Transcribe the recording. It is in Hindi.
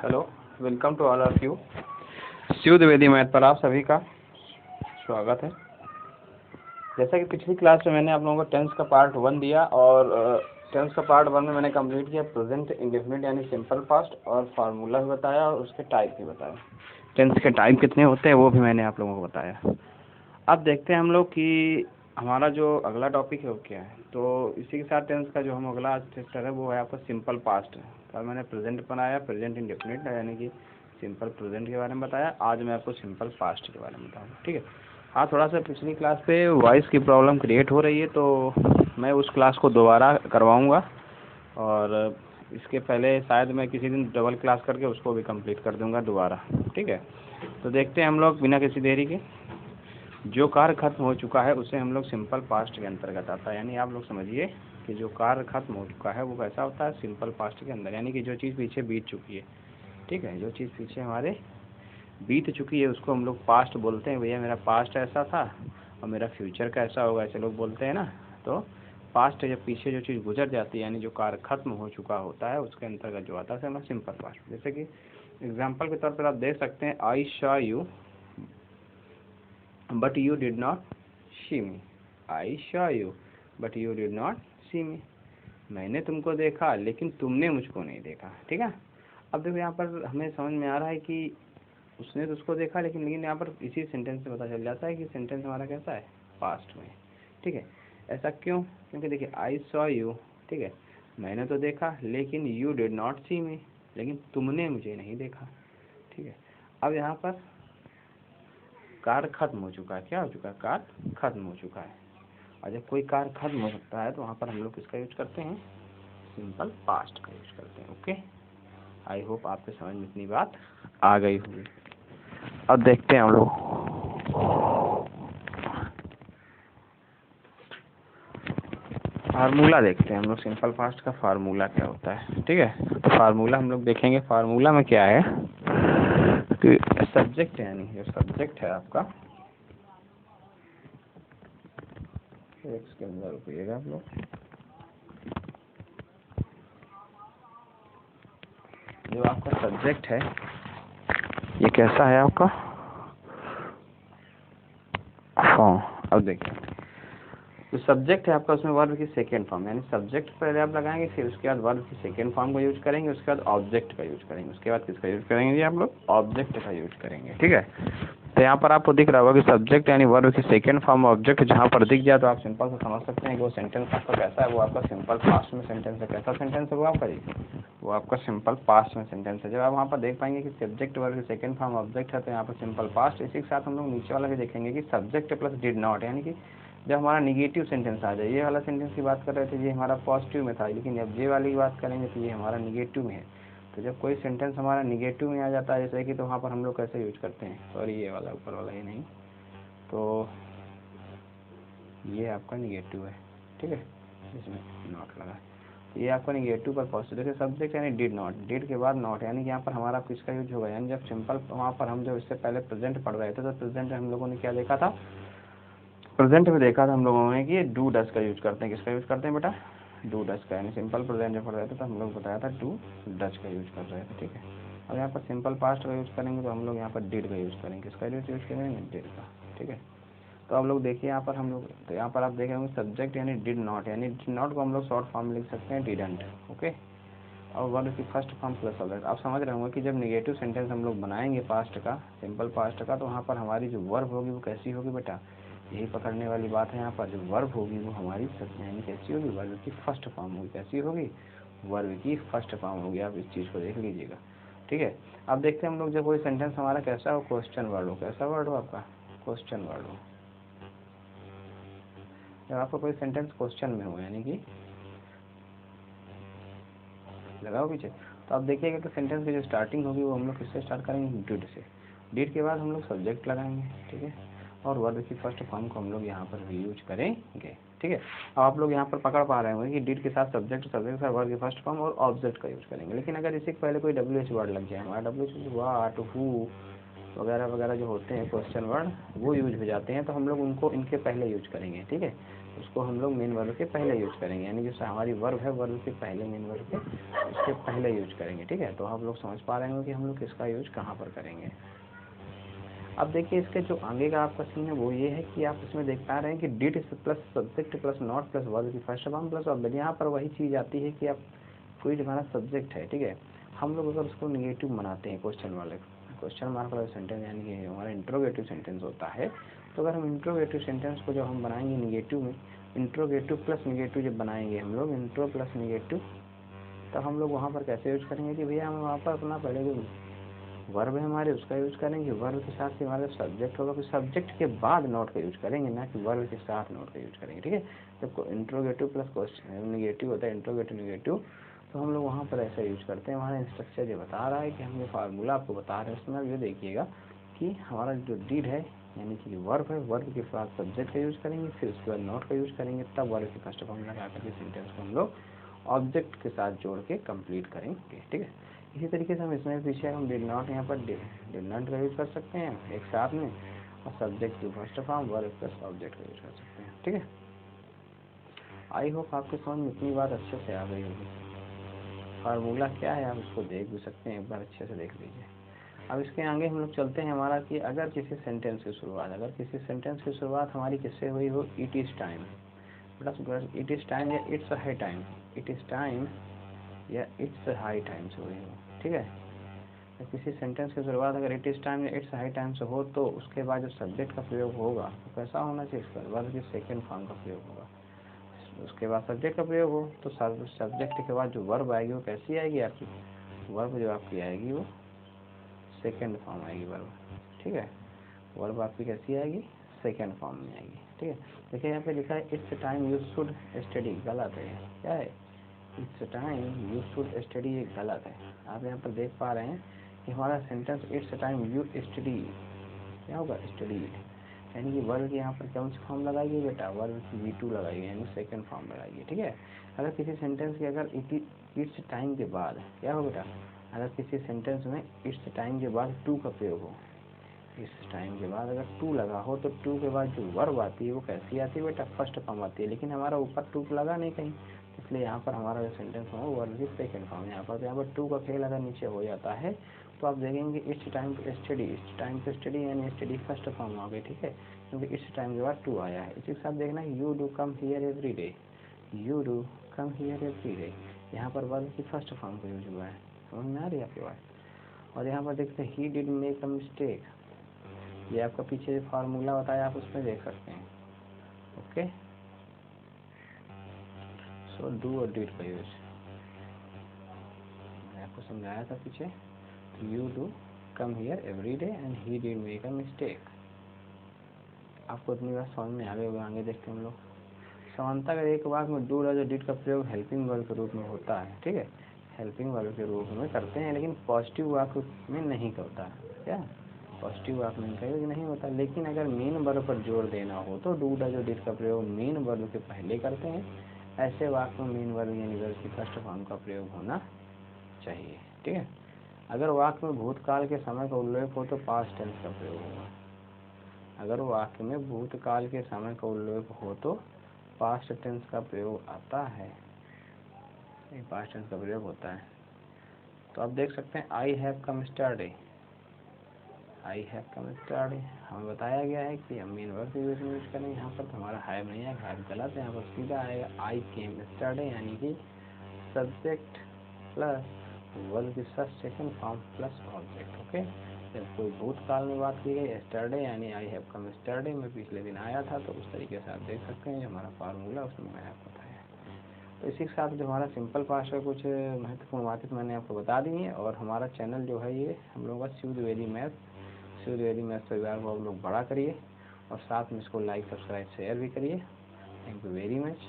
Hello, welcome to all of you. Shiv Dwivedi math पर आप सभी का स्वागत है। जैसा कि पिछली क्लास में मैंने आप लोगों को टेंस का पार्ट 1 दिया और टेंस का पार्ट 1 में मैंने कंप्लीट किया प्रेजेंट इंडेफिनिट यानी सिंपल पास्ट और फार्मूला भी बताया और उसके टाइप भी बताया। टेंस के टाइप कितने होते हैं वो भी मैंने आप लोगों को बताया। अब देखते हैं हम लोग कि हमारा जो अगला टॉपिक है वो क्या है। तो इसी के साथ टेंस का जो हम अगला चैप्टर है वो है आपका सिंपल पास्ट है। कल मैंने प्रेजेंट बनाया, प्रेजेंट इंडेफिनिट यानी कि सिंपल प्रेजेंट के बारे में बताया। आज मैं आपको सिंपल पास्ट के बारे में बताऊँगा, ठीक है। हाँ, थोड़ा सा पिछली क्लास पे वॉइस की प्रॉब्लम क्रिएट हो रही है तो मैं उस क्लास को दोबारा करवाऊँगा और इसके पहले शायद मैं किसी दिन डबल क्लास करके उसको भी कंप्लीट कर दूँगा दोबारा, ठीक है। तो देखते हैं हम लोग बिना किसी देरी के, जो कार्य खत्म हो चुका है उसे हम लोग सिंपल पास्ट के अंतर्गत आता है। यानी आप लोग समझिए कि जो कार्य खत्म हो चुका है वो कैसा होता है, सिंपल पास्ट के अंदर। यानी कि जो चीज़ पीछे बीत चुकी है, ठीक है, जो चीज़ पीछे हमारे बीत चुकी है उसको हम लोग पास्ट बोलते हैं। भैया मेरा पास्ट ऐसा था और मेरा फ्यूचर कैसा होगा, ऐसे लोग बोलते हैं ना। तो पास्ट जब पीछे जो चीज़ गुजर जाती है यानी जो कार्य खत्म हो चुका होता है उसके अंतर्गत जो आता है हमें सिंपल पास्ट। जैसे कि एग्जाम्पल के तौर पर आप देख सकते हैं, I saw you but you did not see me। I saw you but you did not see me। मैंने तुमको देखा लेकिन तुमने मुझको नहीं देखा, ठीक है। अब देखो यहाँ पर हमें समझ में आ रहा है कि उसने तो उसको देखा लेकिन यहाँ पर इसी सेंटेंस से पता चल जाता है कि सेंटेंस हमारा कैसा है, पास्ट में, ठीक है। ऐसा क्यों? क्योंकि देखिए आई सॉ यू, ठीक है, मैंने तो देखा लेकिन यू डिड नॉट सी मी, लेकिन तुमने मुझे नहीं देखा, ठीक है। अब यहाँ पर कार्य खत्म हो चुका है। क्या हो चुका है? कार्य खत्म हो चुका है। और जब कोई कार्य खत्म हो सकता है तो वहाँ पर हम लोग किसका यूज करते हैं, सिंपल पास्ट का यूज करते हैं। ओके, आई होप आपके समझ में इतनी बात आ गई होगी। अब देखते हैं हम लोग फार्मूला, देखते हैं हम लोग सिंपल पास्ट का फार्मूला क्या होता है, ठीक है। तो फार्मूला हम लोग देखेंगे। फार्मूला में क्या है कि सब्जेक्ट यानी जो सब्जेक्ट है आपका, इसके अंदर रुकिएगा आप लोग, जो आपका सब्जेक्ट है ये कैसा है आपका फॉर्म। अब देखिए जो सब्जेक्ट है आपका उसमें वर्ब की सेकेंड फॉर्म, यानी सब्जेक्ट पहले आप लगाएंगे, फिर उसके बाद वर्ब की सेकेंड फॉर्म का यूज करेंगे, उसके बाद ऑब्जेक्ट का यूज करेंगे, उसके बाद किसका यूज करेंगे जी आप लोग, ऑब्जेक्ट का यूज करेंगे, ठीक है। तो यहाँ पर आपको दिख रहा होगा कि सब्जेक्ट यानी वर्ब की सेकेंड फॉर्म ऑब्जेक्ट जहाँ पर दिख जाए तो आप सिंपल से समझ सकते हैं कि वो सेंटेंस आपका कैसा है, वो आपका सिंपल पास्ट में सेंटेंस है। कैसा सेंटेंस है वो आपका जी, वो आपका सिंपल पास्ट में सेंटेंस है। जब आप वहाँ पर देख पाएंगे कि सब्जेक्ट वर्ब की सेकेंड फॉर्म ऑब्जेक्ट है तो यहाँ पर सिंपल पास्ट। इसी के साथ हम लोग नीचे वाला भी देखेंगे कि सब्जेक्ट प्लस डिड नॉट, यानी कि जब हमारा निगेटिव सेंटेंस आ जाए, ये वाला सेंटेंस की बात कर रहे थे ये हमारा पॉजिटिव में था, लेकिन जब ये वाली की बात करेंगे तो ये हमारा निगेटिव में है। तो जब कोई सेंटेंस हमारा निगेटिव में आ जाता है जैसे कि, तो वहाँ पर हम लोग कैसे यूज करते हैं, सॉरी ये वाला ऊपर वाला ये नहीं, तो ये आपका निगेटिव है, ठीक है, इसमें नॉट लगा। ये आपका निगेटिव पर पॉजिटिव है। सब्जेक्ट यानी डिड नॉट, डिड के बाद नॉट, यानी कि यहाँ पर हमारा किसका यूज होगा, यानी जब सिंपल वहाँ पर हम जब इससे पहले प्रेजेंट पढ़ रहे थे तो प्रेजेंट हम लोगों ने क्या देखा था, प्रेजेंट में देखा था हम लोगों ने कि डू डस का यूज करते हैं। किसका यूज करते हैं बेटा, डू डस का, यानी सिंपल प्रेजेंट में पढ़ रहे थे तो हम लोग बताया था डू डस का यूज कर रहे थे, ठीक है। अब यहाँ पर सिंपल पास्ट का यूज करेंगे तो हम लोग यहाँ पर डिड का यूज करेंगे। किसका यूज करेंगे, डिड का, ठीक है। तो आप लोग देखिए यहाँ पर हम लोग, तो यहाँ पर आप देख रहे होंगे सब्जेक्ट यानी डिड नॉट, यानी डिड नॉट को हम लोग शॉर्ट फॉर्म में लिख सकते हैं डिडंट, ओके। और वर्ब की फर्स्ट फॉर्म प्लस ऑब्जेक्ट। आप समझ रहे होंगे कि जब नेगेटिव सेंटेंस हम लोग बनाएंगे पास्ट का, सिंपल पास्ट का, तो वहाँ पर हमारी जो वर्ब होगी वो कैसी होगी बेटा, यही पकड़ने वाली बात है। यहाँ पर जो वर्ब होगी वो हमारी यानी कैसी होगी, वर्ब की फर्स्ट फॉर्म होगी। कैसी होगी, वर्ब की फर्स्ट फॉर्म होगी। आप इस चीज़ को देख लीजिएगा, ठीक है। अब देखते हैं हम लोग जब कोई सेंटेंस हमारा कैसा हो, क्वेश्चन वर्ड हो। कैसा वर्ड हो आपका, क्वेश्चन वर्ड हो। जब आपका कोई सेंटेंस क्वेश्चन में हो यानी कि लगाओ पीछे, तो आप देखिएगा कि सेंटेंस की जो स्टार्टिंग होगी वो हम लोग किससे स्टार्ट करेंगे, डिड से। डिड के बाद हम लोग सब्जेक्ट लगाएंगे, ठीक है, और वर्ब की फर्स्ट फॉर्म को हम लोग यहाँ पर भी यूज करेंगे, ठीक है। अब आप लोग यहाँ पर पकड़ पा रहे होंगे कि डिड के साथ सब्जेक्ट, सब्जेक्ट के साथ वर्ब की फर्स्ट फॉर्म और ऑब्जेक्ट का यूज करेंगे। लेकिन अगर इसी पहले कोई WH वर्ड लग जाए, हमारा WH वाट, हु, वगैरह वगैरह जो होते हैं क्वेश्चन वर्ड वो यूज हो जाते हैं, तो हम लोग उनको इनके पहले यूज करेंगे, ठीक है। उसको हम लोग मेन वर्ब के पहले यूज करेंगे, यानी जो हमारी वर्ब है वर्ब के पहले मेन वर्ब के उसके पहले यूज करेंगे, ठीक है। तो आप लोग समझ पा रहे होंगे कि हम लोग किसका यूज कहाँ पर करेंगे। अब देखिए इसके जो आगे का आपका सीन है वो ये है कि आप इसमें देख पा रहे हैं कि did plus subject plus not plus verb की फर्स्ट फॉर्म प्लस ऑब्जेक्ट। यहाँ पर वही चीज़ आती है कि आप कोई हमारा सब्जेक्ट है, ठीक है, हम लोग अगर उसको निगेटिव बनाते हैं क्वेश्चन मार्क वाला सेंटेंस, यानी कि हमारा इंट्रोगेटिव सेंटेंस होता है, तो अगर हम इंट्रोगेटिव सेंटेंस को जब हम बनाएंगे निगेटिव में, इंट्रोगेटिव प्लस निगेटिव जब बनाएंगे हम लोग इंट्रो प्लस निगेटिव, तब हम लोग वहाँ पर कैसे यूज करेंगे कि भैया हम वहाँ पर अपना पहले जो वर्ब है हमारे उसका यूज करेंगे, वर्ब के साथ ही हमारा सब्जेक्ट होगा, फिर सब्जेक्ट के बाद नोट का यूज करेंगे, ना कि वर्ब के साथ नोट का यूज करेंगे, ठीक है। जब इंट्रोगेटिव प्लस क्वेश्चन निगेटिव होता है, इंट्रोगेटिव निगेटिव, तो हम लोग वहाँ पर ऐसा यूज करते हैं। हमारा इंस्ट्रक्चर ये बता रहा है कि हम ये फार्मूला आपको बता रहे हैं, उसमें ये देखिएगा कि हमारा जो डीड है यानी कि वर्ब है, वर्ब के साथ सब्जेक्ट का यूज करेंगे, फिर उसके बाद नोट का यूज करेंगे, तब वर्ब के फर्स्ट फॉर्म लगा करके सेंटेंस को हम लोग ऑब्जेक्ट के साथ जोड़ के कंप्लीट करेंगे, ठीक है। इसी तरीके से हम इसमें पीछे हम डिड नॉट यहाँ पर डिड नॉट का यूज कर सकते हैं एक साथ में, और subject to first form verb plus object का यूज कर सकते हैं, ठीक है। आई होप आपके समझ में इतनी बात अच्छे से आ गई होगी। फार्मूला क्या है आप उसको देख भी सकते हैं, एक बार अच्छे से देख लीजिए। अब इसके आगे हम लोग चलते हैं हमारा कि अगर किसी सेंटेंस की शुरुआत हमारी किससे हुई हो, it is time plus it is time या it's high time, it is time या इट्स हाई टाइम से हुई हो, ठीक है। तो किसी सेंटेंस की शुरुआत अगर इट इज़ टाइम या इट्स हाई टाइम से हो, तो उसके बाद जो सब्जेक्ट का प्रयोग होगा तो कैसा होना चाहिए, इसका वर्ब की सेकेंड फॉर्म का प्रयोग होगा। उसके बाद सब्जेक्ट का प्रयोग हो तो सब्जेक्ट के बाद जो वर्ब आएगी वो कैसी आएगी, आपकी वर्ब जो आपकी आएगी वो सेकेंड फॉर्म आएगी वर्ब, ठीक है। वर्ब आपकी कैसी आएगी, सेकेंड फॉर्म में आएगी, ठीक है। देखिए यहाँ पे लिखा है it's time you should study, गलत है, क्या है, it's time you should study, ये गलत है। आप यहाँ पर देख पा रहे हैं कि हमारा sentence it's time you study क्या होगा, स्टडी, यानी कि वर्ब की यहाँ पर कौन सी फॉर्म लगाइए बेटा, वर्ब की V2 लगाइए, यानी सेकंड फॉर्म लगाइए, ठीक है। अगर किसी सेंटेंस के अगर इट्स टाइम के बाद क्या हो बेटा, अगर किसी सेंटेंस में इट्स टाइम के बाद टू का प्रयोग हो, इस टाइम के बाद अगर टू लगा हो, तो टू के बाद जो वर्ब आती है वो कैसी आती है बेटा, फर्स्ट फॉर्म आती है, लेकिन हमारा ऊपर टू लगा नहीं कहीं, इसलिए यहाँ पर हमारा जो सेंटेंस है वो वर्ब की सेकंड फॉर्म है। यहाँ पर टू का खेल अगर नीचे हो जाता है तो आप देखेंगे it's time to study, it's time to study यानी स्टडी फर्स्ट फॉर्म आ गई, ठीक है, क्योंकि इट्स टाइम के बाद टू आया है। इसी के साथ देखना you do come here every day, you do come here every day, यहाँ पर वर्ब की फर्स्ट फॉर्म का यूज हुआ है, समझ में आ रही है आपकी बात। और यहाँ पर देखते हैं he did make a mistake, ये आपका पीछे फार्मूला बताया आप उसमें देख सकते हैं, ओके। सो डू और डिड का यूज मैंने आपको समझाया था पीछे, you do come here every day and he did make a mistake. आपको इतनी बात समझ में आ गई होगा, आगे देखते हैं हम लोग। समानता अगर एक वाक्य में डू और डिड का प्रयोग हेल्पिंग वर्ब के रूप में होता है, ठीक है, हेल्पिंग वर्ब के रूप में करते हैं, लेकिन पॉजिटिव वाक्य में नहीं करता, क्या पॉजिटिव वाक्य में कहीं नहीं होता। लेकिन अगर मेन वर्ब पर जोर देना हो तो डू और डिड का प्रयोग मेन वर्ब के पहले करते हैं, ऐसे वाक्य में मेन वर्ब यानी वर्ब की फर्स्ट फॉर्म का प्रयोग होना चाहिए, ठीक है। अगर वाक्य में भूतकाल के समय का उल्लेख हो तो पास्ट टेंस का प्रयोग होगा, अगर वाक्य में भूतकाल के समय का उल्लेख हो तो पास्ट टेंस का प्रयोग आता है, पास्ट टेंस का प्रयोग होता है। तो आप देख सकते हैं I have come स्टरडे, I have come स्टरडे हमें बताया गया है कि हम मेन वर्ब के यूज करें, यहाँ पर तो हमारा हैव नहीं है, हैव गलत है, यहाँ पर सीधा आएगा आई केम स्टरडे, यानी कि सब्जेक्ट प्लस वर्ब की second form plus object, okay. जब कोई भूतकाल में बात की गई स्टरडे यानी आई हैव कम स्टरडे, मैं पिछले दिन आया था, तो उस तरीके से आप देख सकते हैं हमारा फार्मूला उसमें मैंने आपको बताया। तो इसी के साथ जो हमारा सिंपल पास्ट का कुछ महत्वपूर्ण बातें मैंने आपको बता दी हैं, और हमारा चैनल जो है ये हम लोगों का शिव द्विवेदी मैथ्स परिवार को आप लोग बड़ा करिए, और साथ में इसको लाइक सब्सक्राइब शेयर भी करिए। Thank you very much.